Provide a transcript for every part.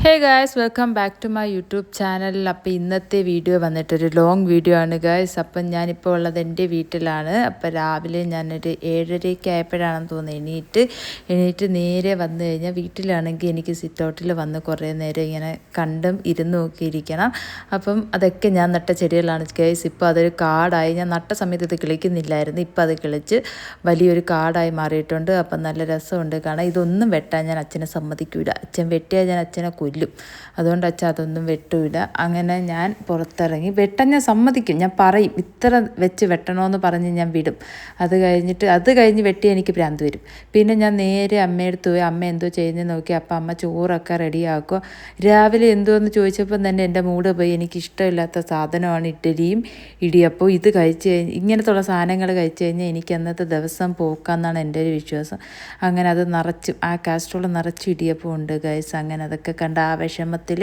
Hey guys, welcome back to my YouTube channel. അപ്പോൾ ഇന്നത്തെ video വന്നിട്ടൊരു ലോങ് വീഡിയോ ആണ് ഗായ്സ്. അപ്പം ഞാനിപ്പോൾ ഉള്ളത് എൻ്റെ വീട്ടിലാണ്. അപ്പോൾ രാവിലെ ഞാനൊരു 7:30 ആയപ്പോഴാണെന്ന് തോന്നുന്നു എണീറ്റ് നേരെ വന്നു കഴിഞ്ഞാൽ വീട്ടിലാണെങ്കിൽ എനിക്ക് സിറ്റ് ഔട്ടിൽ വന്ന് കുറേ നേരം ഇങ്ങനെ കണ്ടും ഇരുന്ന് നോക്കിയിരിക്കണം. അപ്പം അതൊക്കെ ഞാൻ നട്ട ചെടികളാണ് ഗായ്സ്. ഇപ്പോൾ അതൊരു കാടായി. ഞാൻ നട്ട സമയത്ത് ഇത് കിളിക്കുന്നില്ലായിരുന്നു. ഇപ്പോൾ അത് കിളിച്ച് വലിയൊരു കാടായി മാറിയിട്ടുണ്ട്. അപ്പം നല്ല രസമുണ്ട് കാണാൻ. ഇതൊന്നും വെട്ടാൻ ഞാൻ അച്ഛനെ സമ്മതിക്കില്ല. അച്ഛൻ വെട്ടിയാൽ ഞാൻ അച്ഛനെ കൊല്ലും. അതുകൊണ്ട് അച്ഛൻ അതൊന്നും വെട്ടൂല. അങ്ങനെ ഞാൻ പുറത്തിറങ്ങി. വെട്ടാൻ ഞാൻ സമ്മതിക്കും, ഞാൻ പറയും ഇത്ര വെച്ച് വെട്ടണമെന്ന് പറഞ്ഞ് ഞാൻ വിടും. അത് കഴിഞ്ഞ് വെട്ടി എനിക്ക് ഭ്രാന്ത് വരും. പിന്നെ ഞാൻ നേരെ അമ്മയെടുത്ത് പോയി അമ്മ എന്തോ ചെയ്യുന്നതെന്ന് നോക്കി. അപ്പം അമ്മ ചോറൊക്കെ റെഡിയാക്കുക. രാവിലെ എന്തോന്ന് ചോദിച്ചപ്പം തന്നെ എൻ്റെ മൂഡ് പോയി. എനിക്ക് ഇഷ്ടമില്ലാത്ത സാധനമാണ് ഇഡ്ഡലിയും ഇടിയപ്പവും. ഇത് കഴിച്ച് കഴിഞ്ഞ് ഇങ്ങനത്തുള്ള സാധനങ്ങൾ കഴിച്ച് കഴിഞ്ഞാൽ എനിക്ക് അന്നത്തെ ദിവസം പോക്കാമെന്നാണ് എൻ്റെ ഒരു വിശ്വാസം. അങ്ങനെ അത് നിറച്ചും ആ കാസ്ട്രോൾ നിറച്ച് ഇടിയപ്പം ഉണ്ട് ഗൈസ്. അങ്ങനെ അതൊക്കെ കണ്ട ആ വിഷമത്തിൽ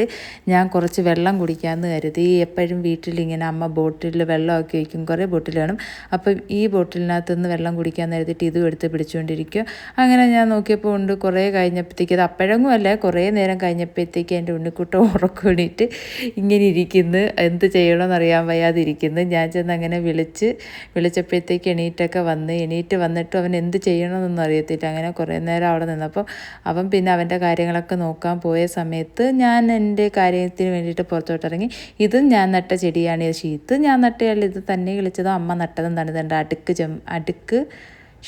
ഞാൻ കുറച്ച് വെള്ളം കുടിക്കാമെന്ന് കരുതി. എപ്പോഴും വീട്ടിലിങ്ങനെ അമ്മ ബോട്ടിലിൽ വെള്ളമൊക്കെ വയ്ക്കും, കുറേ ബോട്ടിൽ വേണം. അപ്പം ഈ ബോട്ടിലിനകത്തുനിന്ന് വെള്ളം കുടിക്കാമെന്ന് കരുതിയിട്ട് ഇതും എടുത്ത് പിടിച്ചുകൊണ്ടിരിക്കും. അങ്ങനെ ഞാൻ നോക്കിയപ്പോൾ ഉണ്ട് കുറേ കഴിഞ്ഞപ്പോഴത്തേക്ക്, അത് അപ്പോഴെങ്ങും അല്ല, കുറേ നേരം കഴിഞ്ഞപ്പോഴത്തേക്ക് എൻ്റെ ഉണ്ണിക്കുട്ട ഉറക്കം എണീറ്റ് ഇങ്ങനെ ഇരിക്കുന്നു. എന്ത് ചെയ്യണമെന്ന് അറിയാൻ വയ്യാതിരിക്കുന്നു. ഞാൻ ചെന്ന് അങ്ങനെ വിളിച്ചപ്പോഴത്തേക്ക് എണീറ്റ് വന്നിട്ട് അവൻ എന്ത് ചെയ്യണമെന്നൊന്നും അറിയത്തില്ല. അങ്ങനെ കുറേ നേരം അവിടെ നിന്നപ്പോൾ അവൻ പിന്നെ അവൻ്റെ കാര്യങ്ങളൊക്കെ നോക്കാൻ പോയ സമയത്ത് ഞാൻ എൻ്റെ കാര്യത്തിന് വേണ്ടിയിട്ട് പുറത്തോട്ടിറങ്ങി. ഇതും ഞാൻ നട്ട ചെടിയാണ്. ഇത് ഞാൻ നട്ടയല്ല, ഇത് തന്നെ കിളിച്ചതും അമ്മ നട്ടതും തണിതുണ്ട്. അടുക്ക്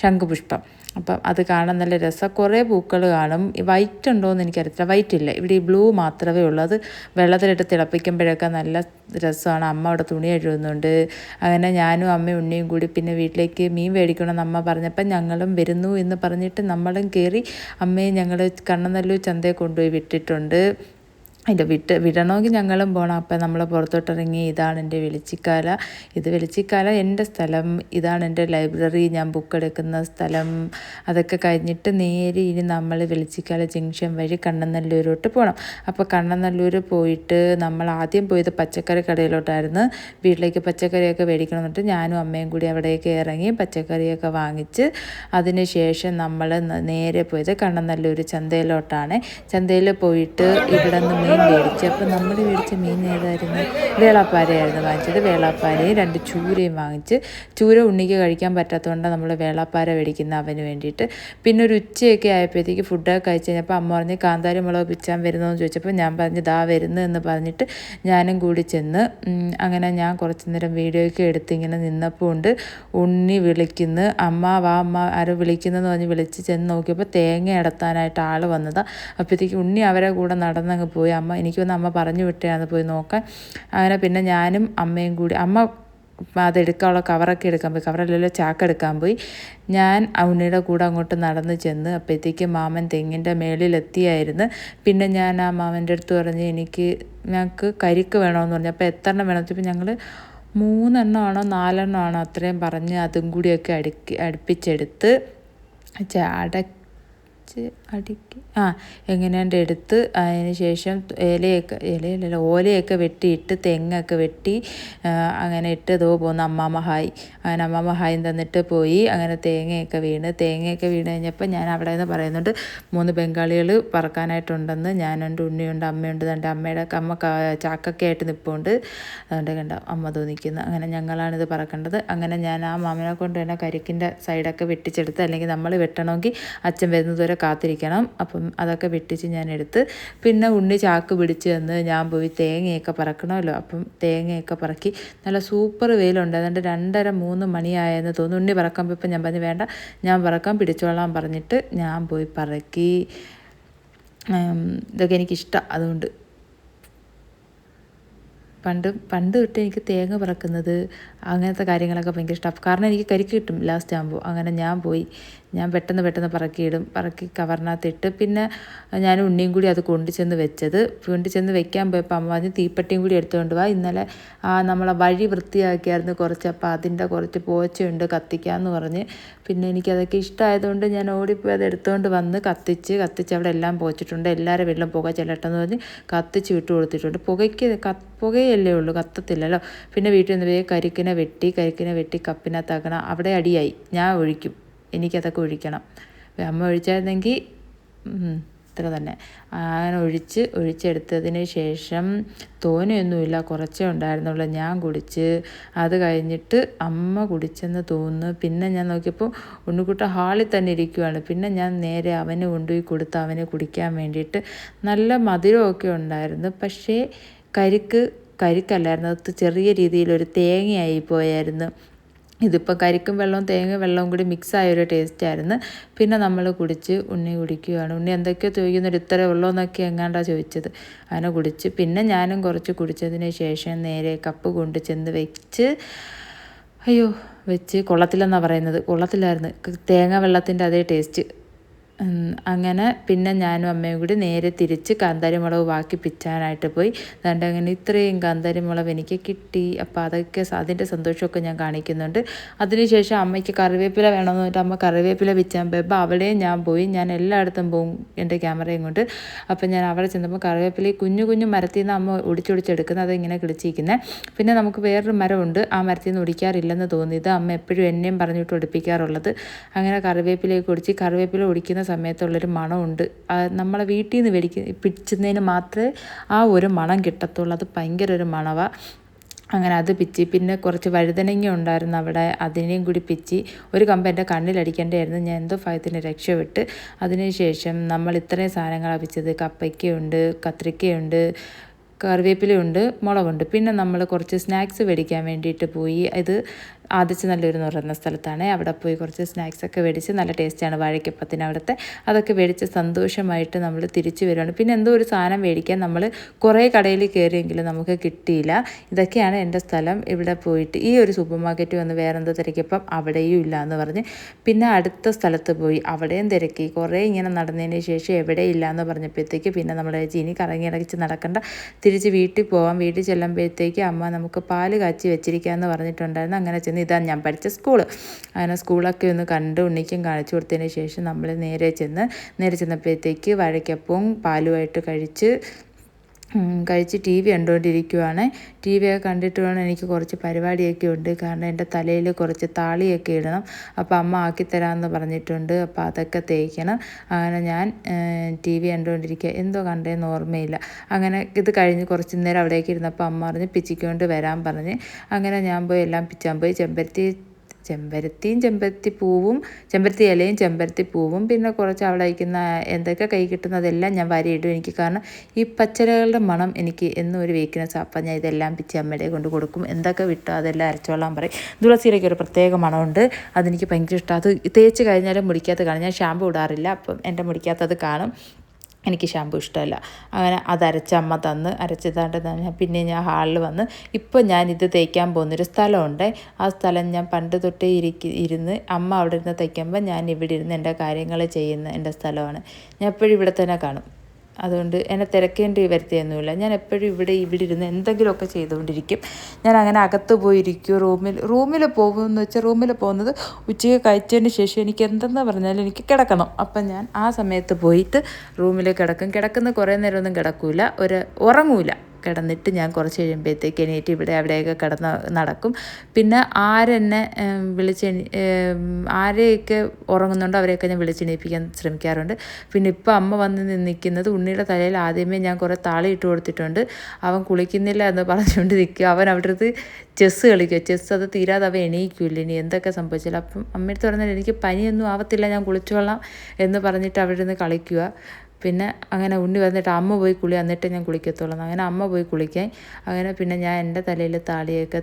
ശംഖുപുഷ്പം. അപ്പം അത് കാണാൻ നല്ല രസം. കുറേ പൂക്കൾ കാണും. വൈറ്റ് ഉണ്ടോയെന്ന് എനിക്കറിയത്തില്ല. വൈറ്റ് ഇല്ല, ഇവിടെ ഈ ബ്ലൂ മാത്രമേ ഉള്ളൂ. അത് വെള്ളത്തിലിട്ട് തിളപ്പിക്കുമ്പോഴൊക്കെ നല്ല രസമാണ്. അമ്മ അവിടെ തുണി കഴുകുന്നുണ്ട്. അങ്ങനെ ഞാനും അമ്മയും ഉണ്ണിയും കൂടി പിന്നെ വീട്ടിലേക്ക് മീൻ മേടിക്കണമെന്ന് അമ്മ പറഞ്ഞപ്പോൾ ഞങ്ങളും വരുന്നു എന്ന് പറഞ്ഞിട്ട് നമ്മളും കയറി. അമ്മയും ഞങ്ങൾ കണ്ണനല്ലൂർ ചന്തയിൽ കൊണ്ടുപോയി വിട്ടിട്ടുണ്ട്. അതിൻ്റെ വിടണമെങ്കിൽ ഞങ്ങളും പോകണം. അപ്പം നമ്മൾ പുറത്തോട്ടിറങ്ങി. ഇതാണ് എൻ്റെ വെളിച്ചിക്കാല. ഇത് വെളിച്ചിക്കാല എൻ്റെ സ്ഥലം. ഇതാണ് എൻ്റെ ലൈബ്രറി, ഞാൻ ബുക്ക് എടുക്കുന്ന സ്ഥലം. അതൊക്കെ കഴിഞ്ഞിട്ട് നേരെ ഇനി നമ്മൾ വെളിച്ചിക്കാല ജംഗ്ഷൻ വഴി കണ്ണനല്ലൂരോട്ട് പോകണം. അപ്പോൾ കണ്ണനല്ലൂർ പോയിട്ട് നമ്മൾ ആദ്യം പോയത് പച്ചക്കറി കടയിലോട്ടായിരുന്നു. വീട്ടിലേക്ക് പച്ചക്കറിയൊക്കെ മേടിക്കണം എന്നിട്ട് ഞാനും അമ്മയും കൂടി അവിടേക്ക് ഇറങ്ങി പച്ചക്കറിയൊക്കെ വാങ്ങിച്ച് അതിന് ശേഷം നമ്മൾ നേരെ പോയത് കണ്ണനല്ലൂർ ചന്തയിലോട്ടാണ്. ചന്തയിൽ പോയിട്ട് ഇവിടെ നിന്ന് മീൻ മേടിച്ചു. അപ്പോൾ നമ്മൾ മേടിച്ച മീൻ ഏതായിരുന്നു? വേളാപ്പാരയായിരുന്നു വാങ്ങിച്ചത്. വേളാപ്പാരയും 2 ചൂരയും വാങ്ങിച്ച്. ചൂര ഉണ്ണിക്ക് കഴിക്കാൻ പറ്റാത്തതുകൊണ്ടാണ് നമ്മൾ വേളാപ്പാര മേടിക്കുന്നത് അവന് വേണ്ടിയിട്ട്. പിന്നെ ഒരു ഉച്ചയൊക്കെ ആയപ്പോഴത്തേക്ക് ഫുഡൊക്കെ കഴിച്ച് കഴിഞ്ഞപ്പോൾ അമ്മ പറഞ്ഞ് കാന്താരി മുളക് പിച്ചാൻ വരുന്നതെന്ന് ചോദിച്ചപ്പോൾ ഞാൻ പറഞ്ഞു ദാ വരുന്നു എന്ന് പറഞ്ഞിട്ട് ഞാനും കൂടി ചെന്ന്. അങ്ങനെ ഞാൻ കുറച്ച് നേരം വീഡിയോയൊക്കെ എടുത്ത് ഇങ്ങനെ നിന്നപ്പോൾ ഉണ്ട് ഉണ്ണി വിളിക്കുന്നു. അമ്മ വാ അമ്മ, ആരോ വിളിക്കുന്നതെന്ന് പറഞ്ഞ് വിളിച്ച് ചെന്ന് നോക്കിയപ്പോൾ തേങ്ങ അടത്താനായിട്ട് ആൾ വന്നതാണ്. അപ്പോഴത്തേക്ക് ഉണ്ണി അവരെ കൂടെ നടന്നങ്ങ് പോയി. എനിക്ക് വന്ന് അമ്മ പറഞ്ഞു വിട്ടാണ് പോയി നോക്കാൻ. അങ്ങനെ പിന്നെ ഞാനും അമ്മയും കൂടി, അമ്മ അതെടുക്കാനുള്ള കവറൊക്കെ എടുക്കാൻ പോയി, കവറല്ലല്ലോ ചാക്കെടുക്കാൻ പോയി. ഞാൻ ഉണ്ണിയുടെ കൂടെ അങ്ങോട്ട് നടന്ന് ചെന്ന് അപ്പോഴത്തേക്ക് മാമൻ തെങ്ങിൻ്റെ മേളിലെത്തിയായിരുന്നു. പിന്നെ ഞാൻ ആ മാമൻ്റെ അടുത്ത് പറഞ്ഞ് ഞങ്ങൾക്ക് കരിക്ക് വേണമെന്ന് പറഞ്ഞു. അപ്പോൾ എത്ര എണ്ണം വേണം? ഇപ്പം ഞങ്ങൾ 3 എണ്ണമാണോ 4 എണ്ണമാണോ അത്രയും പറഞ്ഞ് അതും കൂടിയൊക്കെ അടുപ്പിച്ചെടുത്ത് എങ്ങനെയാണ്ട് എടുത്ത് അതിന് ശേഷം ഓലയൊക്കെ വെട്ടിയിട്ട് തെങ്ങൊക്കെ വെട്ടി അങ്ങനെ ഇട്ട് പോകുന്നു അമ്മാമ്മ ഹായ്. അങ്ങനെ അമ്മാമ്മ ഹായും തന്നിട്ട് പോയി. അങ്ങനെ തേങ്ങയൊക്കെ വീണ് കഴിഞ്ഞപ്പോൾ ഞാൻ അവിടെ നിന്ന് പറയുന്നുണ്ട് 3 ബംഗാളികൾ പറക്കാനായിട്ടുണ്ടെന്ന്. ഞാനുണ്ട്, ഉണ്ണിയുണ്ട്, അമ്മയുണ്ട്. അമ്മയുടെ അമ്മ ചാക്കൊക്കെ ആയിട്ട് നിൽപ്പുണ്ട്. അതുകൊണ്ട് കണ്ട അമ്മ തോന്നിക്കുന്നു. അങ്ങനെ ഞങ്ങളാണിത് പറക്കേണ്ടത്. അങ്ങനെ ഞാൻ ആ മാമനെ കൊണ്ട് തന്നെ കരിക്കിൻ്റെ സൈഡൊക്കെ വെട്ടിച്ചെടുത്ത്, അല്ലെങ്കിൽ നമ്മൾ വെട്ടണമെങ്കിൽ അച്ഛൻ വരുന്നതുവരെ കാത്തിരിക്കണം. അപ്പം അതൊക്കെ വെട്ടിച്ച് ഞാൻ എടുത്ത്. പിന്നെ ഉണ്ണി ചാക്ക് പിടിച്ച് തന്ന് ഞാൻ പോയി തേങ്ങയൊക്കെ പറക്കണമല്ലോ. അപ്പം തേങ്ങയൊക്കെ പറക്കി. നല്ല സൂപ്പർ വെയിലുണ്ട്. അതുകൊണ്ട് 2:30-3 മണിയായെന്ന് തോന്നുന്നു. ഉണ്ണി പറക്കാൻ പോയപ്പോൾ ഞാൻ പറഞ്ഞു വേണ്ട, ഞാൻ പറക്കാൻ പിടിച്ചോളാൻ പറഞ്ഞിട്ട് ഞാൻ പോയി പറക്കി. ഇതൊക്കെ എനിക്കിഷ്ടം. അതുകൊണ്ട് പണ്ട് തൊട്ട് എനിക്ക് തേങ്ങ പറക്കുന്നത് അങ്ങനത്തെ കാര്യങ്ങളൊക്കെ ഭയങ്കര ഇഷ്ടമാണ്. കാരണം എനിക്ക് കരിക്ക് കിട്ടും ലാസ്റ്റ് ആകുമ്പോൾ. അങ്ങനെ ഞാൻ പെട്ടെന്ന് പറക്കി കവറിനകത്തിട്ട്. പിന്നെ ഞാൻ ഉണ്ണിയും കൂടി അത് കൊണ്ടുചെന്ന് വെക്കാൻ പോയപ്പോൾ അമ്മ പറഞ്ഞ് തീപ്പെട്ടിയും കൂടി എടുത്തുകൊണ്ട് വാ, ഇന്നലെ നമ്മളെ വഴി വൃത്തിയാക്കിയായിരുന്നു കുറച്ച്, അപ്പോൾ അതിൻ്റെ കുറച്ച് പോച്ചയുണ്ട് കത്തിക്കാമെന്ന് പറഞ്ഞ്. പിന്നെ എനിക്കതൊക്കെ ഇഷ്ടമായതുകൊണ്ട് ഞാൻ ഓടിപ്പോയി അത് എടുത്തുകൊണ്ട് വന്ന് കത്തിച്ച് അവിടെ എല്ലാം പോച്ചിട്ടുണ്ട്. എല്ലാവരും വെള്ളം പുക ചെല്ലട്ടെന്ന് പറഞ്ഞ് കത്തിച്ച് വിട്ട് കൊടുത്തിട്ടുണ്ട്. പുകയല്ലേ ഉള്ളൂ, കത്തത്തില്ലല്ലോ. പിന്നെ വീട്ടിൽ നിന്ന് കരിക്കിനെ വെട്ടി കപ്പിനകത്താക്കണം. അവിടെ അടിയായി. ഞാൻ ഒഴിക്കും, എനിക്കതൊക്കെ ഒഴിക്കണം. അമ്മ ഒഴിച്ചായിരുന്നെങ്കിൽ ഇത്ര തന്നെ. അങ്ങനെ ഒഴിച്ചെടുത്തതിന് ശേഷം തോനെയൊന്നുമില്ല, കുറച്ചേ ഉണ്ടായിരുന്നുള്ളൂ. ഞാൻ കുടിച്ച്, അത് കഴിഞ്ഞിട്ട് അമ്മ കുടിച്ചെന്ന് തോന്നുന്നു. പിന്നെ ഞാൻ നോക്കിയപ്പോൾ ഉണ്ണിക്കുട്ടൻ ഹാളിൽ തന്നെ ഇരിക്കുവാണ്. പിന്നെ ഞാൻ നേരെ അവന് കൊണ്ടുപോയി കൊടുത്ത് അവന് കുടിക്കാൻ വേണ്ടിയിട്ട്. നല്ല മധുരമൊക്കെ ഉണ്ടായിരുന്നു, പക്ഷേ കരിക്കല്ലായിരുന്നു, അത് ചെറിയ രീതിയിലൊരു തേങ്ങയായി പോയായിരുന്നു. ഇതിപ്പോൾ കരിക്കും വെള്ളവും തേങ്ങ വെള്ളവും കൂടി മിക്സായൊരു ടേസ്റ്റായിരുന്നു. പിന്നെ നമ്മൾ കുടിച്ച്, ഉണ്ണി കുടിക്കുകയാണ്. ഉണ്ണി എന്തൊക്കെയോ ചോദിക്കുന്നുണ്ട്, ഇത്ര ഉള്ളൂന്നൊക്കെ എങ്ങാണ്ടാണ് ചോദിച്ചത്. അങ്ങനെ കുടിച്ച് പിന്നെ ഞാനും കുറച്ച് കുടിച്ചതിന് ശേഷം നേരെ കപ്പ് കൊണ്ട് ചെന്ന് വെച്ച് കൊള്ളത്തില്ലെന്നാണ് പറയുന്നത്. കൊള്ളത്തില്ലായിരുന്നു, തേങ്ങ വെള്ളത്തിൻ്റെ അതേ ടേസ്റ്റ്. അങ്ങനെ പിന്നെ ഞാനും അമ്മയും കൂടി നേരെ തിരിച്ച് കാന്താരിമുളക് ബാക്കി പിച്ചാനായിട്ട് പോയി. അതുകൊണ്ട് അങ്ങനെ ഇത്രയും കാന്താരിമുളക് എനിക്ക് കിട്ടി. അപ്പോൾ അതൊക്കെ അതിൻ്റെ സന്തോഷമൊക്കെ ഞാൻ കാണിക്കുന്നുണ്ട്. അതിനുശേഷം അമ്മയ്ക്ക് കറിവേപ്പില വേണമെന്ന് പറഞ്ഞിട്ട് അമ്മ കറിവേപ്പില പിച്ചാൻ പോയപ്പോൾ അവിടെയും ഞാൻ പോയി. ഞാൻ എല്ലായിടത്തും പോകും എൻ്റെ ക്യാമറയും കൊണ്ട്. അപ്പോൾ ഞാൻ അവിടെ ചെന്നപ്പോൾ കറിവേപ്പില കുഞ്ഞു കുഞ്ഞു മരത്തിൽ നിന്ന് അമ്മ ഒടിച്ചൊടിച്ചെടുക്കുന്നത്, അതിങ്ങനെ കിളിച്ചിരിക്കുന്നത്. പിന്നെ നമുക്ക് വേറൊരു മരമുണ്ട്, ആ മരത്തിൽ നിന്ന് ഒടിക്കാറില്ലെന്ന് തോന്നിയത്. അമ്മ എപ്പോഴും എന്നെയും പറഞ്ഞിട്ട് ഒടിപ്പിക്കാറുള്ളത്. അങ്ങനെ കറിവേപ്പിലേക്ക് ഒടിച്ച്, കറിവേപ്പില ഒടിക്കുന്ന സമയത്തുള്ളൊരു മണമുണ്ട്. നമ്മളെ വീട്ടിൽ നിന്ന് പിടിക്കുന്നതിന് മാത്രമേ ആ ഒരു മണം കിട്ടത്തുള്ളൂ. അത് ഭയങ്കര ഒരു മണമാണ്. അങ്ങനെ അത് പിച്ചി. പിന്നെ കുറച്ച് വഴുതനങ്ങ ഉണ്ടായിരുന്നു അവിടെ, അതിനെയും കൂടി പിച്ചി. ഒരു കമ്പ് എൻ്റെ കണ്ണിലടിക്കേണ്ടതായിരുന്നു, ഞാൻ എന്തോ ഭാഗ്യത്തിന് രക്ഷപ്പെട്ട്. അതിനുശേഷം നമ്മൾ ഇത്രയും സാധനങ്ങളാണ് പിച്ചത്. കപ്പയ്ക്കയുണ്ട്, കത്രിക്കയുണ്ട്, കറിവേപ്പിലയുണ്ട്, മുളകുണ്ട്. പിന്നെ നമ്മൾ കുറച്ച് സ്നാക്സ് മേടിക്കാൻ വേണ്ടിയിട്ട് പോയി. ഇത് ആദിച്ച് നല്ലൊരു എന്ന് പറയുന്ന സ്ഥലത്താണ്. അവിടെ പോയി കുറച്ച് സ്നാക്സൊക്കെ മേടിച്ച്, നല്ല ടേസ്റ്റാണ് വാഴയ്ക്കപ്പത്തിന് അവിടുത്തെ. അതൊക്കെ മേടിച്ച് സന്തോഷമായിട്ട് നമ്മൾ തിരിച്ചു വരുവാണ്. പിന്നെ എന്തോ ഒരു സാധനം മേടിക്കാൻ നമ്മൾ കുറേ കടയിൽ കയറിയെങ്കിലും നമുക്ക് കിട്ടിയില്ല. ഇതൊക്കെയാണ് എൻ്റെ സ്ഥലം. ഇവിടെ പോയിട്ട് ഈ ഒരു സൂപ്പർ മാർക്കറ്റ് വന്ന് വേറെന്തോ തിരക്കിയപ്പം അവിടെയും ഇല്ല എന്ന് പറഞ്ഞ് പിന്നെ അടുത്ത സ്ഥലത്ത് പോയി, അവിടെയും തിരക്കി. കുറേ ഇങ്ങനെ നടന്നതിന് ശേഷം എവിടെയില്ല എന്ന് പറഞ്ഞപ്പോഴത്തേക്ക് പിന്നെ നമ്മൾ ഇനി കറങ്ങി ഇറങ്ങിച്ച് നടക്കണ്ട, തിരിച്ച് വീട്ടിൽ പോകാം. വീട്ടിൽ ചെല്ലുമ്പോഴത്തേക്ക് അമ്മ നമുക്ക് പാല് കാച്ചി വെച്ചിരിക്കാമെന്ന് പറഞ്ഞിട്ടുണ്ടായിരുന്നു. അങ്ങനെ ചെന്ന്, ഇതാണ് ഞാൻ പഠിച്ച സ്കൂള്. അങ്ങനെ സ്കൂളൊക്കെ ഒന്ന് കണ്ട് ഉണ്ണിക്കും കാണിച്ചു കൊടുത്തതിന് ശേഷം നമ്മൾ നേരെ ചെന്നപ്പോഴത്തേക്ക് വാഴയ്ക്കപ്പവും പാലുമായിട്ട് കഴിച്ച് ടി വി കണ്ടുകൊണ്ടിരിക്കുവാണ്. ടി വി ഒക്കെ കണ്ടിട്ട് വേണം, എനിക്ക് കുറച്ച് പരിപാടിയൊക്കെ ഉണ്ട്. കാരണം എൻ്റെ തലയിൽ കുറച്ച് താളിയൊക്കെ ഇടണം. അപ്പോൾ അമ്മ ആക്കിത്തരാമെന്ന് പറഞ്ഞിട്ടുണ്ട്. അപ്പോൾ അതൊക്കെ തേക്കണം. അങ്ങനെ ഞാൻ ടി വി കണ്ടുകൊണ്ടിരിക്കുക, എന്തോ കണ്ടതെന്ന് ഓർമ്മയില്ല. അങ്ങനെ ഇത് കഴിഞ്ഞ് കുറച്ച് നേരം അവിടേക്ക് ഇരുന്നപ്പോൾ അമ്മ പറഞ്ഞ് പിച്ചിക്കൊണ്ട് വരാൻ പറഞ്ഞ്. അങ്ങനെ ഞാൻ പോയി എല്ലാം പിച്ചാൻ പോയി. ചെമ്പരത്തി ഇലയും ചെമ്പരത്തി പൂവും പിന്നെ കുറച്ച് അവിടെ വയ്ക്കുന്ന എന്തൊക്കെ കൈ കിട്ടുന്നതെല്ലാം ഞാൻ വാരിയിടും. എനിക്ക് കാരണം ഈ പച്ചിലകളുടെ മണം എനിക്ക് എന്നും ഒരു വീക്ക്നെസ്. അപ്പം ഞാൻ ഇതെല്ലാം പിച്ചി അമ്മയുടെ കൊണ്ട് കൊടുക്കും. എന്തൊക്കെ വിട്ടോ അതെല്ലാം അരച്ചോളാൻ പറയും. തുളസിയിലേക്ക് ഒരു പ്രത്യേക മണമുണ്ട്, അതെനിക്ക് ഭയങ്കര ഇഷ്ടമാണ്. അത് തേച്ച് കഴിഞ്ഞാലും മുടിക്കകത്ത് കാണും. ഞാൻ ഷാമ്പു ഇടാറില്ല, അപ്പം എൻ്റെ മുടിക്കകത്ത് കാണും. എനിക്ക് ഷാമ്പു ഇഷ്ടമല്ല. അങ്ങനെ അതരച്ച് അമ്മ അരച്ചതാണ്ട് പിന്നെ ഞാൻ ഹാളിൽ വന്ന് ഇപ്പോൾ ഞാനിത് തേക്കാൻ പോകുന്നൊരു സ്ഥലമുണ്ട്. ആ സ്ഥലം ഞാൻ പണ്ട് തൊട്ടേ ഇരുന്ന് അമ്മ അവിടെ ഇരുന്ന് തയ്ക്കുമ്പോൾ ഞാൻ ഇവിടെ ഇരുന്ന് എൻ്റെ കാര്യങ്ങൾ ചെയ്യുന്ന എൻ്റെ സ്ഥലമാണ്. ഞാൻ എപ്പോഴും ഇവിടെ തന്നെ കാണും. അതുകൊണ്ട് എന്നെ തിരക്കേണ്ടി വരുത്തിയൊന്നുമില്ല. ഞാൻ എപ്പോഴും ഇവിടെ ഇരുന്ന് എന്തെങ്കിലുമൊക്കെ ചെയ്തുകൊണ്ടിരിക്കും. ഞാൻ അങ്ങനെ അകത്ത് പോയിരിക്കും. റൂമിൽ പോകുമെന്ന് വെച്ചാൽ റൂമിൽ പോകുന്നത് ഉച്ചയ്ക്ക് കഴിച്ചതിന് ശേഷം എനിക്ക് എന്തെന്ന് പറഞ്ഞാലും എനിക്ക് കിടക്കണം. അപ്പം ഞാൻ ആ സമയത്ത് പോയിട്ട് റൂമിൽ കിടക്കുന്ന കുറേ നേരമൊന്നും കിടക്കില്ല, ഉറങ്ങൂല. കിടന്നിട്ട് ഞാൻ കുറച്ച് കഴിയുമ്പോഴത്തേക്ക് എണീറ്റ് ഇവിടെ അവിടെയൊക്കെ നടക്കും. പിന്നെ ആരെയൊക്കെ ഉറങ്ങുന്നുണ്ടോ അവരെയൊക്കെ ഞാൻ വിളിച്ചെണീപ്പിക്കാൻ ശ്രമിക്കാറുണ്ട്. പിന്നെ ഇപ്പോൾ അമ്മ വന്ന് നിൽക്കുന്നത് ഉണ്ണിയുടെ തലയിൽ ആദ്യമേ ഞാൻ കുറേ താളി ഇട്ട് കൊടുത്തിട്ടുണ്ട്. അവൻ കുളിക്കുന്നില്ല എന്ന് പറഞ്ഞുകൊണ്ട് നിൽക്കുക. അവൻ അവിടെ അടുത്ത് ചെസ്സ് കളിക്കുക. ചെസ്സ് അത് തീരാതെ അവൻ എണീക്കില്ല. ഇനി എന്തൊക്കെ സംഭവിച്ചാലും അപ്പം അമ്മയടുത്ത് പറഞ്ഞാൽ എനിക്ക് പനിയൊന്നും ആവത്തില്ല, ഞാൻ കുളിച്ചോളാം എന്ന് പറഞ്ഞിട്ട് അവിടെ നിന്ന് കളിക്കുക. പിന്നെ അങ്ങനെ ഉണ്ണി വന്നിട്ട് അമ്മ പോയി എന്നിട്ട് ഞാൻ കുളിക്കത്തുള്ളൂ. അങ്ങനെ അമ്മ പോയി കുളിക്കാൻ. അങ്ങനെ പിന്നെ ഞാൻ എൻ്റെ തലയിൽ താളിയൊക്കെ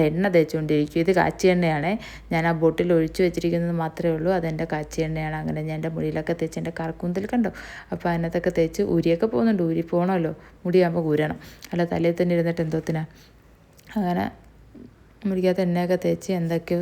എണ്ണ തേച്ചുകൊണ്ടിരിക്കും. ഇത് കാച്ചി എണ്ണയാണ്. ഞാൻ ആ ബോട്ടിൽ ഒഴിച്ചു വെച്ചിരിക്കുന്നത് മാത്രമേ ഉള്ളൂ, അതെൻ്റെ കാച്ചി എണ്ണയാണ്. അങ്ങനെ ഞാൻ എൻ്റെ മുടിയിലൊക്കെ തേച്ച്, എൻ്റെ കറക്കൂന്തൽ കണ്ടോ, അപ്പോൾ അതിനകത്തൊക്കെ തേച്ച് ഊരിയൊക്കെ പോകുന്നുണ്ട്. ഊരി പോകണമല്ലോ, മുടിയാകുമ്പോൾ ഊരണം, അല്ല തലയിൽ തന്നെ ഇരുന്നിട്ട് എന്തോത്തിനാ. അങ്ങനെ മുടിക്കകത്ത് എണ്ണയൊക്കെ തേച്ച് എന്തൊക്കെയോ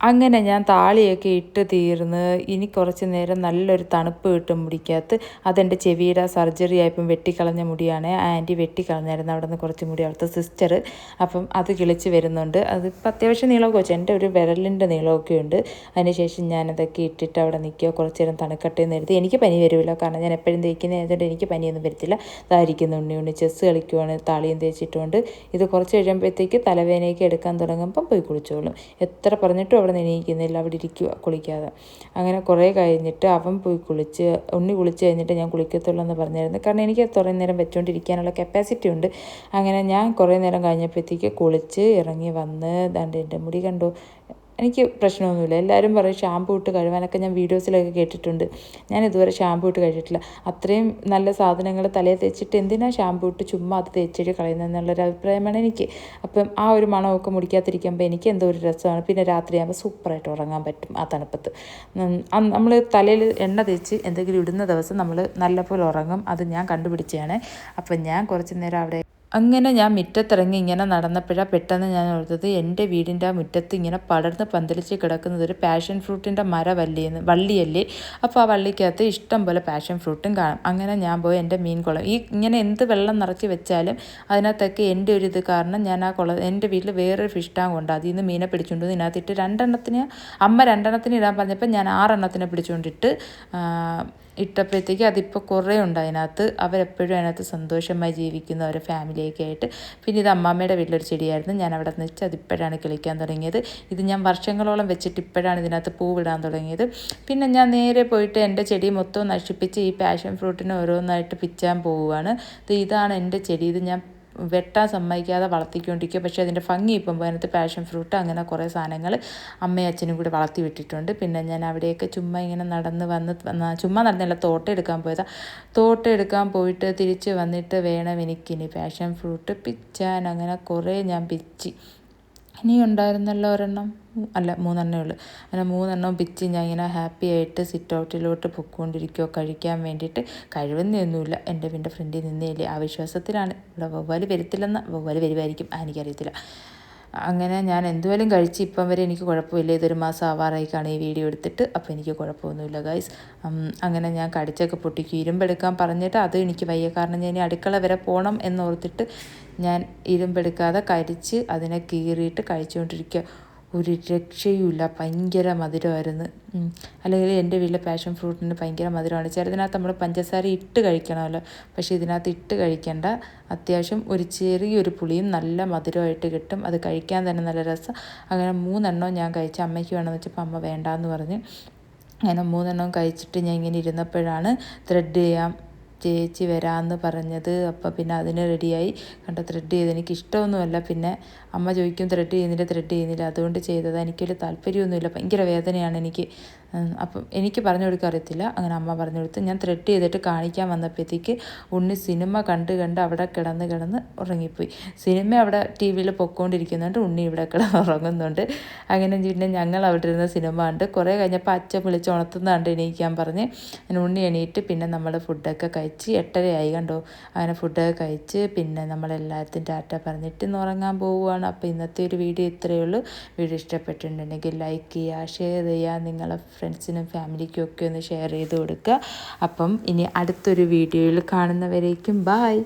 അങ്ങനെ ഞാൻ താളിയൊക്കെ ഇട്ട് തീർന്ന് ഇനി കുറച്ച് നേരം നല്ലൊരു തണുപ്പ് കിട്ടും മുടിക്കകത്ത്. അതെൻ്റെ ചെവിയുടെ സർജറി ആയപ്പം വെട്ടിക്കളഞ്ഞ മുടിയാണ്. ആൻറ്റി വെട്ടിക്കളഞ്ഞായിരുന്നു അവിടെ നിന്ന് കുറച്ച് മുടി, അവിടുത്തെ സിസ്റ്റർ. അപ്പം അത് കിളിച്ച് വരുന്നുണ്ട്. അതിപ്പോൾ അത്യാവശ്യം നീളമൊക്കെ വെച്ചു, എൻ്റെ ഒരു വിരലിൻ്റെ നീളമൊക്കെ ഉണ്ട്. അതിനുശേഷം ഞാനതൊക്കെ ഇട്ടിട്ട് അവിടെ നിൽക്കുക, കുറച്ച് നേരം തണുക്കട്ടെ എന്ന് കരുതി. എനിക്ക് പനി വരുമല്ലോ, കാരണം ഞാൻ എപ്പോഴും തേക്കുന്നതായതുകൊണ്ട് എനിക്ക് പനിയൊന്നും വരത്തില്ല. ഇതായിരിക്കുന്നു ഉണ്ണി ചെസ്സ് കളിക്കുവാണ് താളിയും തേച്ചിട്ടുകൊണ്ട്. ഇത് കുറച്ച് കഴിയുമ്പോഴത്തേക്ക് തലവേദനയൊക്കെ എടുക്കാൻ തുടങ്ങുമ്പം പോയി കുളിച്ചോളും. എത്ര പറഞ്ഞിട്ടും അവിടെ എണീക്കുന്നില്ല, അവിടെ ഇരിക്കുക കുളിക്കാതെ. അങ്ങനെ കുറേ കഴിഞ്ഞിട്ട് അവൻ പോയി കുളിച്ച്, ഉണ്ണി കുളിച്ച് കഴിഞ്ഞിട്ട് ഞാൻ കുളിക്കത്തുള്ളൂ എന്ന് പറഞ്ഞായിരുന്നു. കാരണം എനിക്ക് കുറേ നേരം വെച്ചുകൊണ്ടിരിക്കാനുള്ള കപ്പാസിറ്റി ഉണ്ട്. അങ്ങനെ ഞാൻ കുറേ നേരം കഴിഞ്ഞപ്പോഴത്തേക്ക് കുളിച്ച് ഇറങ്ങി വന്ന് ദാണ്ട് എൻ്റെ മുടി കണ്ടു. എനിക്ക് പ്രശ്നമൊന്നുമില്ല. എല്ലാവരും പറയും ഷാമ്പൂ ഇട്ട് കഴുകാനൊക്കെ, ഞാൻ വീഡിയോസിലൊക്കെ കേട്ടിട്ടുണ്ട്. ഞാൻ ഇതുവരെ ഷാമ്പൂ ഇട്ട് കഴിച്ചിട്ടില്ല. അത്രയും നല്ല സാധനങ്ങൾ തലയിൽ തേച്ചിട്ട് എന്തിനാണ് ഷാമ്പൂ ഇട്ട് ചുമ്മാ അത് തേച്ചിട്ട് കളയുന്നതെന്നുള്ളൊരു അഭിപ്രായമാണ് എനിക്ക്. അപ്പം ആ ഒരു മണമൊക്കെ മുടിക്കാതിരിക്കുമ്പോൾ എനിക്ക് എന്തോ ഒരു രസമാണ്. പിന്നെ രാത്രിയാകുമ്പോൾ സൂപ്പറായിട്ട് ഉറങ്ങാൻ പറ്റും ആ തണുപ്പത്ത്. നമ്മൾ തലയിൽ എണ്ണ തേച്ച് എന്തെങ്കിലും ഇടുന്ന ദിവസം നമ്മൾ നല്ലപോലെ ഉറങ്ങും. അത് ഞാൻ കണ്ടുപിടിച്ചതാണ്. അപ്പം ഞാൻ കുറച്ച് നേരം അവിടെ അങ്ങനെ ഞാൻ മുറ്റത്തിറങ്ങി ഇങ്ങനെ നടന്നപ്പോഴാണ് പെട്ടെന്ന് ഞാൻ ഓർത്തത്, എൻ്റെ വീടിൻ്റെ ആ മുറ്റത്ത് ഇങ്ങനെ പടർന്ന് പന്തലിച്ച് കിടക്കുന്നത് ഒരു പാഷൻ ഫ്രൂട്ടിൻ്റെ വള്ളിയല്ലേ. അപ്പോൾ ആ വള്ളിക്കകത്ത് ഇഷ്ടം പോലെ പാഷൻ ഫ്രൂട്ടും കാണും. അങ്ങനെ ഞാൻ പോയി എൻ്റെ മീൻ കുളം, ഇങ്ങനെ എന്ത് വെള്ളം നിറച്ച് വെച്ചാലും അതിനകത്തൊക്കെ എൻ്റെ ഒരു ഇത് കാരണം ഞാൻ ആ എൻ്റെ വീട്ടിൽ വേറൊരു ഫിഷ് ടാങ്ക് ഉണ്ട്. അതിൽ നിന്ന് മീനെ പിടിച്ചുകൊണ്ട് ഇതിനകത്തിട്ട് അമ്മ 2 ഇടാൻ പറഞ്ഞപ്പോൾ ഞാൻ 6 പിടിച്ചുകൊണ്ടിട്ട് ഇട്ടപ്പോഴത്തേക്ക് അതിപ്പോൾ കുറേ ഉണ്ട് അതിനകത്ത്. അവരെപ്പോഴും അതിനകത്ത് സന്തോഷമായി ജീവിക്കുന്ന അവരെ ഫാമിലിയൊക്കെ ആയിട്ട്. പിന്നെ ഇത് അമ്മാമ്മയുടെ വീട്ടിലൊരു ചെടിയായിരുന്നു, ഞാൻ അവിടെ നിന്ന് വെച്ച് അതിപ്പോഴാണ് കിളിക്കാൻ തുടങ്ങിയത്. ഇത് ഞാൻ വർഷങ്ങളോളം വെച്ചിട്ട് ഇപ്പോഴാണ് ഇതിനകത്ത് പൂവിടാൻ തുടങ്ങിയത്. പിന്നെ ഞാൻ നേരെ പോയിട്ട് എൻ്റെ ചെടി മൊത്തം നശിപ്പിച്ച് ഈ പാഷൻ ഫ്രൂട്ടിനെ ഓരോന്നായിട്ട് പിച്ചാൻ പോവുകയാണ്. ഇതാണ് എൻ്റെ ചെടി. ഇത് ഞാൻ വെട്ടാൻ സമ്മതിക്കാതെ വളർത്തിക്കൊണ്ടിരിക്കുക. പക്ഷേ അതിൻ്റെ ഭംഗി ഇപ്പം അതിനകത്ത് പാഷൻ ഫ്രൂട്ട് അങ്ങനെ കുറേ സാധനങ്ങൾ അമ്മയും അച്ഛനും കൂടി വളർത്തി വിട്ടിട്ടുണ്ട്. പിന്നെ ഞാൻ അവിടെയൊക്കെ ചുമ്മാ ഇങ്ങനെ ചുമ്മാ നടന്നില്ല, തോട്ടം എടുക്കാൻ പോയതാണ്. തോട്ടം എടുക്കാൻ പോയിട്ട് തിരിച്ച് വന്നിട്ട് വേണം എനിക്കിനി പാഷൻ ഫ്രൂട്ട് പിച്ചാൻ. അങ്ങനെ കുറേ ഞാൻ പിച്ചി. ഇനി ഉണ്ടായിരുന്നല്ലോ 3 ഉള്ളൂ. അങ്ങനെ 3 പിച്ച് ഞാൻ ഇങ്ങനെ ഹാപ്പി ആയിട്ട് സിറ്റ് ഔട്ടിലോട്ട് പൊയ്ക്കൊണ്ടിരിക്കുകയോ കഴിക്കാൻ വേണ്ടിയിട്ട്. കഴിവുന്നൊന്നുമില്ല, എൻ്റെ ഫ്രണ്ടിൽ നിന്നേലേ ആ വിശ്വാസത്തിലാണ്. ഇവിടെ വവ്വാൽ വരത്തില്ലെന്ന്, വവ്വാൽ വരുമായിരിക്കും, എനിക്കറിയത്തില്ല. അങ്ങനെ ഞാൻ എന്തുവരും കഴിച്ച് ഇപ്പം വരെ എനിക്ക് കുഴപ്പമില്ല. ഇതൊരു മാസം ആവാറായിക്കാണ് ഈ വീഡിയോ എടുത്തിട്ട്. അപ്പോൾ എനിക്ക് കുഴപ്പമൊന്നുമില്ല ഗൈസ്. അങ്ങനെ ഞാൻ കടിച്ചൊക്കെ പൊട്ടിക്കും. ഇരുമ്പെടുക്കാൻ പറഞ്ഞിട്ട് അത് എനിക്ക് വയ്യ, കാരണം ഞാൻ അടുക്കള വരെ പോകണം എന്നോർത്തിട്ട് ഞാൻ ഇരുമ്പെടുക്കാതെ കരിച്ച് അതിനെ കീറിയിട്ട് കഴിച്ചുകൊണ്ടിരിക്കുക. ഒരു രക്ഷയുമില്ല, ഭയങ്കര മധുരമായിരുന്നു. അല്ലെങ്കിൽ എൻ്റെ വീട്ടിലെ പാഷൻ ഫ്രൂട്ടിന് ഭയങ്കര മധുരമാണ്. ചിലതിനകത്ത് നമ്മൾ പഞ്ചസാര ഇട്ട് കഴിക്കണമല്ലോ, പക്ഷേ ഇതിനകത്ത് ഇട്ട് കഴിക്കേണ്ട. അത്യാവശ്യം ഒരു ചെറിയൊരു പുളിയും നല്ല മധുരമായിട്ട് കിട്ടും. അത് കഴിക്കാൻ തന്നെ നല്ല രസം. അങ്ങനെ 3 ഞാൻ കഴിച്ചു. അമ്മയ്ക്ക് വേണമെന്ന് വെച്ചപ്പോൾ അമ്മ വേണ്ടാന്ന് പറഞ്ഞ്. അങ്ങനെ 3 കഴിച്ചിട്ട് ഞാൻ ഇങ്ങനെ ഇരുന്നപ്പോഴാണ് ത്രെഡ് ചെയ്യാം ചേച്ചി വരാമെന്ന് പറഞ്ഞത്. അപ്പോൾ പിന്നെ അതിന് റെഡിയായി. ത്രെഡ് ചെയ്ത് എനിക്ക് ഇഷ്ടമൊന്നുമല്ല. പിന്നെ അമ്മ ചോദിക്കും ത്രെഡ് ചെയ്യുന്നില്ല, അതുകൊണ്ട് ചെയ്തതാണ്. എനിക്കൊരു താല്പര്യമൊന്നുമില്ല, ഭയങ്കര വേദനയാണ് എനിക്ക്. അപ്പം എനിക്ക് പറഞ്ഞു കൊടുക്കാൻ അറിയത്തില്ല. അങ്ങനെ അമ്മ പറഞ്ഞു കൊടുത്ത് ഞാൻ ത്രെഡ് ചെയ്തിട്ട് കാണിക്കാൻ വന്നപ്പോഴത്തേക്ക് ഉണ്ണി സിനിമ കണ്ട് അവിടെ കിടന്ന് ഉറങ്ങിപ്പോയി. സിനിമ അവിടെ ടി വിയിൽ പൊയ്ക്കൊണ്ടിരിക്കുന്നുണ്ട്, ഉണ്ണി ഇവിടെ കിടന്ന് ഉറങ്ങുന്നുണ്ട്. അങ്ങനെ പിന്നെ ഞങ്ങൾ അവിടെ ഇരുന്ന് സിനിമ കണ്ട് കുറേ കഴിഞ്ഞപ്പോൾ അച്ഛൻ വിളിച്ച് ഉണർത്തുന്നതുകൊണ്ട് എണീക്കാൻ പറഞ്ഞ് അങ്ങനെ ഉണ്ണി എണീറ്റ്. പിന്നെ നമ്മൾ ഫുഡൊക്കെ കഴിച്ച് 8:30 കണ്ടോ. അങ്ങനെ ഫുഡൊക്കെ കഴിച്ച് പിന്നെ നമ്മളെല്ലാവർക്കും ടാറ്റ പറഞ്ഞിട്ട് ഇന്ന് ഉറങ്ങാൻ പോവുകയാണ്. അപ്പോൾ ഇന്നത്തെ ഒരു വീഡിയോ ഇത്രയേ ഉള്ളൂ. വീഡിയോ ഇഷ്ടപ്പെട്ടിട്ടുണ്ടെങ്കിൽ ലൈക്ക് ചെയ്യുക, ഷെയർ ചെയ്യുക, നിങ്ങളെ ഫ്രണ്ട്സിനും ഫാമിലിക്കും ഒക്കെ ഒന്ന് ഷെയർ ചെയ്ത് കൊടുക്കുക. അപ്പം ഇനി അടുത്തൊരു വീഡിയോയിൽ കാണുന്നവരേക്കും ബായ്.